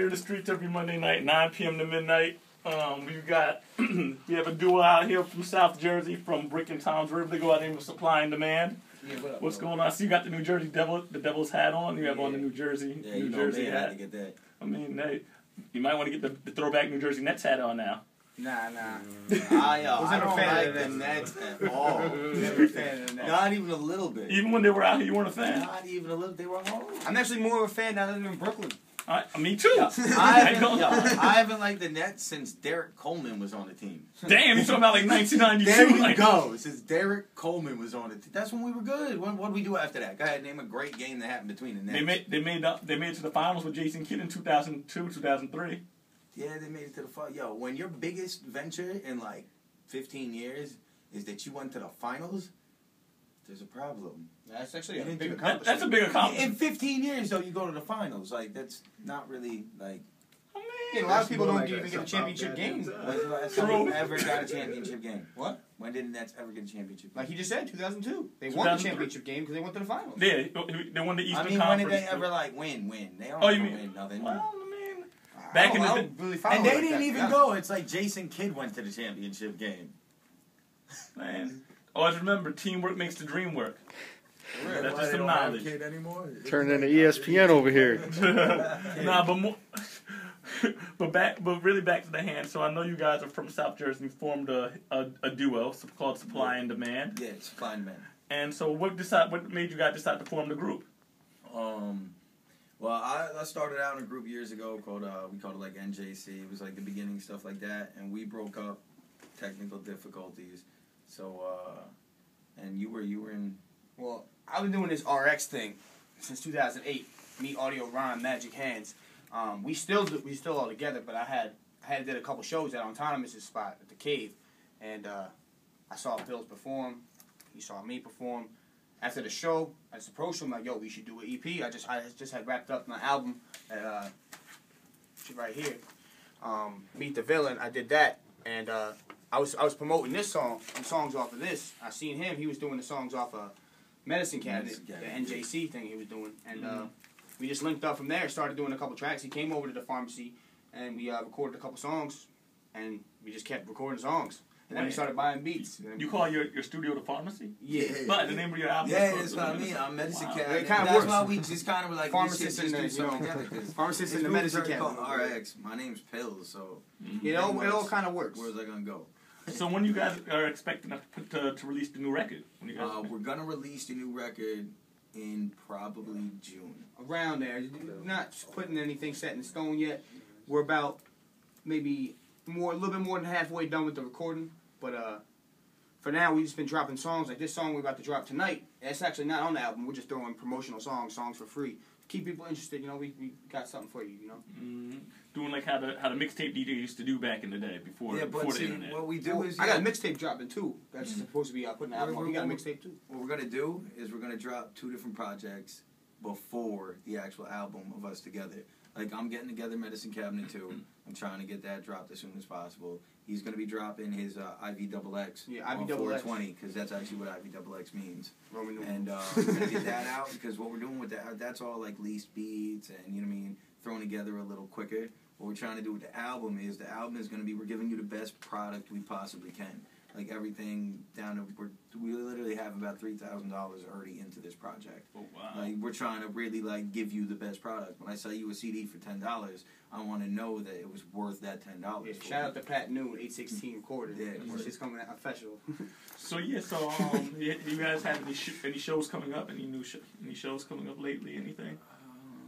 clear the streets every Monday night, 9 p.m. to midnight. We've got we have a duo out here from South Jersey, from Brick and Tom's River. They go out there with Supply and Demand. Yeah, What's going on? So you got the New Jersey the Devil's hat on. You have on the New Jersey New Jersey hat. Had to get that. I mean, you might want to get the throwback New Jersey Nets hat on now. Nah. I don't like the Nets at all. Never a fan of the Nets. Not even a little bit. Even when they were out here, you weren't a fan. Not even a little. They were home. I'm actually more of a fan now that I live in Brooklyn. Me too. I haven't liked the Nets since Derek Coleman was on the team. Damn, you talking about like 1992? There you go. Since Derek Coleman was on the team. That's when we were good. What did we do after that? Go ahead, name a great game that happened between the Nets. They made it to the finals with Jason Kidd in 2002, 2003. Yeah, they made it to the final. Yo, when your biggest venture in like 15 years is that you went to the finals, there's a problem. That's actually a big accomplishment. That's a big accomplishment. In 15 years, though, you go to the finals. Like, that's not really, like... I mean, yeah, a lot of people don't even get a championship game. When's the last time you ever got a championship game? What? When did the Nets ever get a championship game? Like he just said, 2002. They won the championship game because they went to the finals. Yeah, they won the Eastern Conference. When did they ever, like, win? They don't win nothing. Well, back in the day, really and they didn't even go. It's like Jason Kidd went to the championship game. Man, always remember, teamwork makes the dream work. That's just some knowledge. Turning into ESPN over here. but really back to the hand. So I know you guys are from South Jersey. You formed a duo called Supply and Demand. Yeah, Supply and Demand. And so what made you guys decide to form the group? Well, I started out in a group years ago called we called it like NJC. It was like the beginning stuff like that, and we broke up, technical difficulties. So and you were in. Well, I've been doing this RX thing since 2008. Me, Audio, Rhyme, Magic Hands. We still all together, but I did a couple shows at Autonomous' spot at the Cave, and I saw Pilz perform. He saw me perform. After the show, I just approached him like, "Yo, we should do an EP." I just had wrapped up my album, right here, Meet the Villain. I did that, and I was promoting this song, some songs off of this. I seen him; he was doing the songs off of Medicine Cabinet, the NJC thing he was doing, and we just linked up from there. Started doing a couple tracks. He came over to the pharmacy, and we recorded a couple songs, and we just kept recording songs. And then we started buying beats. You call your studio the pharmacy? Yeah. But the name of your album? Yeah, that's what I mean. I'm Medicine Cabinet. It kind of works. works. That's why we just kind of were like, pharmacists in the Medicine Cabinet. RX. My name's Pilz, so it all kind of works. Where's I gonna go? So when you guys are expecting to release the new record? We're gonna release the new record in probably June. Around there. Not putting anything set in stone yet. We're about maybe a little bit more than halfway done with the recording. But for now, we've just been dropping songs. Like this song we're about to drop tonight. It's actually not on the album. We're just throwing promotional songs for free. Keep people interested. You know, we got something for you. You know, doing like how the mixtape DJ used to do back in the day before the internet. What we do is I got a mixtape dropping too. That's supposed to be putting the album. We got a mixtape too. What we're gonna do is we're gonna drop 2 different projects before the actual album of us together. Like, I'm getting together Medicine Cabinet too. I'm trying to get that dropped as soon as possible. He's going to be dropping his IVXX on 420, because that's actually what IVXX means. And we're going to get that out, because what we're doing with that, that's all like leased beats and, you know what I mean, thrown together a little quicker. What we're trying to do with the album is going to be, we're giving you the best product we possibly can. Like, everything down to, we literally have about $3,000 already into this project. Oh, wow. Like, we're trying to really, like, give you the best product. When I sell you a CD for $10, I want to know that it was worth that $10. Yeah, shout out to Pat Noon, 816 Recorded. Yeah, she's coming out official. So you guys have any shows coming up? Any shows coming up lately? Anything?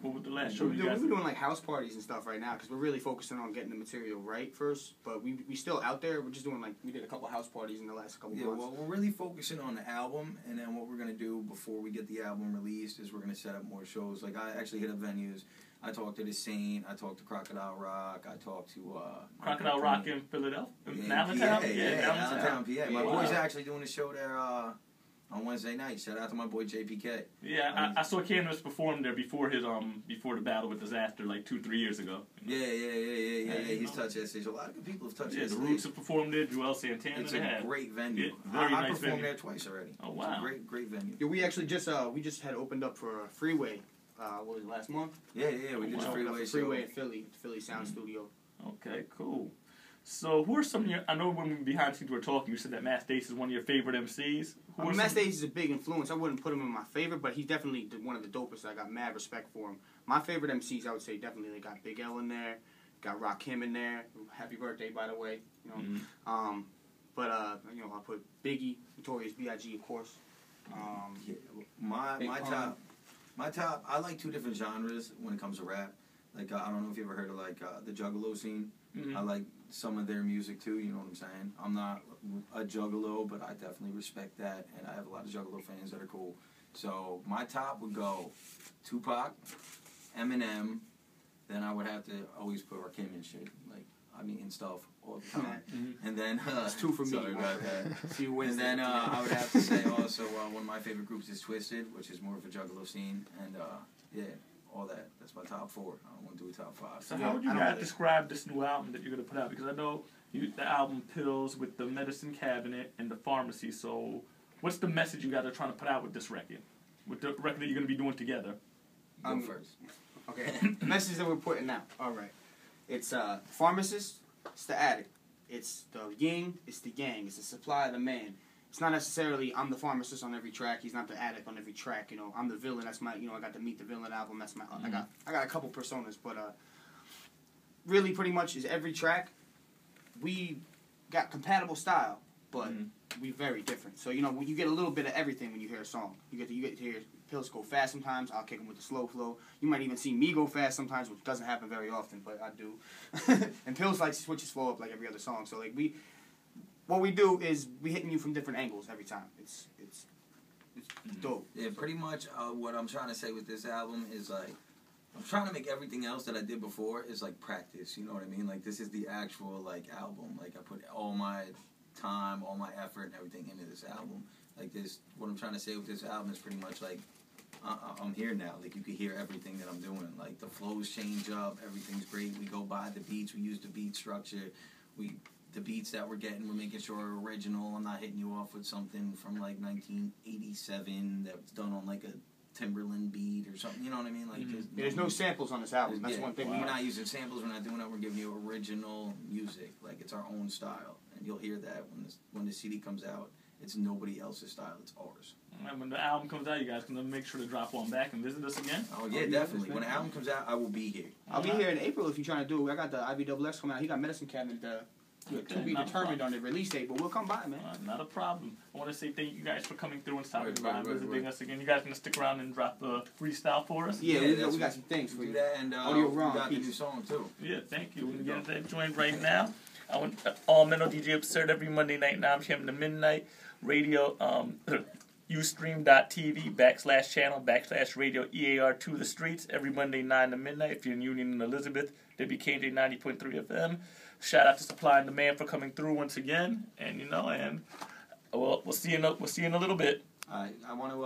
What was the last show you guys? We're doing like house parties and stuff right now because we're really focusing on getting the material right first. But we still out there. We're just doing we did a couple house parties in the last couple months. Yeah, well, we're really focusing on the album, and then what we're gonna do before we get the album released is we're gonna set up more shows. Like, I actually hit up venues. I talked to the Saint. I talked to Crocodile Rock. I talked to Crocodile Rock in Philadelphia, Allentown. Yeah, Allentown, PA. My boy's actually doing a show there on Wednesday night. Shout out to my boy JPK. Yeah, I saw Canvas perform there before the battle with Disaster like 2-3 years ago. Yeah. He's touched that stage. A lot of good people have touched that stage. stage. The Roots have performed there. Joel Santana. It's a great venue. Yeah, very nice performed venue. there twice already. Oh wow. It's a great venue. Yeah, we actually just had opened up for Freeway what was it, last month? Yeah, we did the Freeway in Philly Sound Studio. Okay, cool. So who are some of your, I know when we behind the scenes were talking, you said that Matt Stace is one of your favorite MCs. Matt Stace is a big influence. I wouldn't put him in my favorite, but he's definitely one of the dopest. I got mad respect for him. My favorite MCs, I would say, definitely they got Big L in there, got Rakim in there. Happy birthday, by the way. You know, you know, I put Biggie, Notorious B.I.G. of course. Yeah, my top. I like two different genres when it comes to rap. Like I don't know if you ever heard of like the Juggalo scene. I like some of their music too. You know what I'm saying? I'm not a Juggalo, but I definitely respect that, and I have a lot of Juggalo fans that are cool. So my top would go Tupac, Eminem. Then I would have to always put Rakim and shit. Like I mean, and stuff all the time. And then it's two for me. Sorry about that. And then I would have to say also one of my favorite groups is Twisted, which is more of a Juggalo scene, and yeah. All that. That's my top 4. I don't want to do a top 5. So how would you guys describe this new album that you're going to put out? Because I know the album Pilz with the Medicine Cabinet and the Pharmacy. So what's the message you guys are trying to put out with this record? With the record that you're going to be doing together? Go first. Okay. The message that we're putting out. All right. It's pharmacist. It's the addict. It's the yin. It's the yang. It's the supply of the man. It's not necessarily I'm the pharmacist on every track. He's not the addict on every track. You know, I'm the villain. That's my. You know, I got the Meet the Villain album. That's my. I got a couple personas, but really, pretty much is every track. We got compatible style, but we very different. So you know, you get a little bit of everything when you hear a song. You get to hear Pilz go fast sometimes. I'll kick him with the slow flow. You might even see me go fast sometimes, which doesn't happen very often, but I do. And Pilz likes to switch his flow up like every other song. So like what we do is we hitting you from different angles every time. It's dope. Yeah, pretty much what I'm trying to say with this album is like I'm trying to make everything else that I did before is like practice. You know what I mean? Like this is the actual like album. Like I put all my time, all my effort, and everything into this album. Like this, what I'm trying to say with this album is pretty much like I'm here now. Like you can hear everything that I'm doing. Like the flows change up. Everything's great. We go by the beats. We use the beat structure. The beats that we're getting, we're making sure are original. I'm not hitting you off with something from like 1987 that's done on like a Timberland beat or something. You know what I mean? Like there's no samples on this album. That's one thing. We're not using samples. We're not doing that. We're giving you original music. Like it's our own style, and you'll hear that when the CD comes out. It's nobody else's style. It's ours. And when the album comes out, you guys can make sure to drop on back and visit us again. Oh yeah, definitely. When the album comes out, I will be here. I'll be here in April if you're trying to do it. I got the IVXX coming out. He got Medicine Cabinet. To be determined on the release date, but we'll come by, man. Not a problem. I want to say thank you guys for coming through and stopping by and visiting us again. You guys gonna stick around and drop the freestyle for us? Yeah, we got some things for you. Do that, and we got the new song too. Yeah, thank you. We're gonna get into that joint right now. I want All Mental DJ Absurd every Monday night, 9 p.m. to midnight. Radio, Ustream.tv/channel/radio EAR to the streets every Monday 9 to midnight. If you're in Union and Elizabeth, WKJ 90.3 FM. Shout out to Supply and Demand for coming through once again, and we'll see you in a little bit. I want to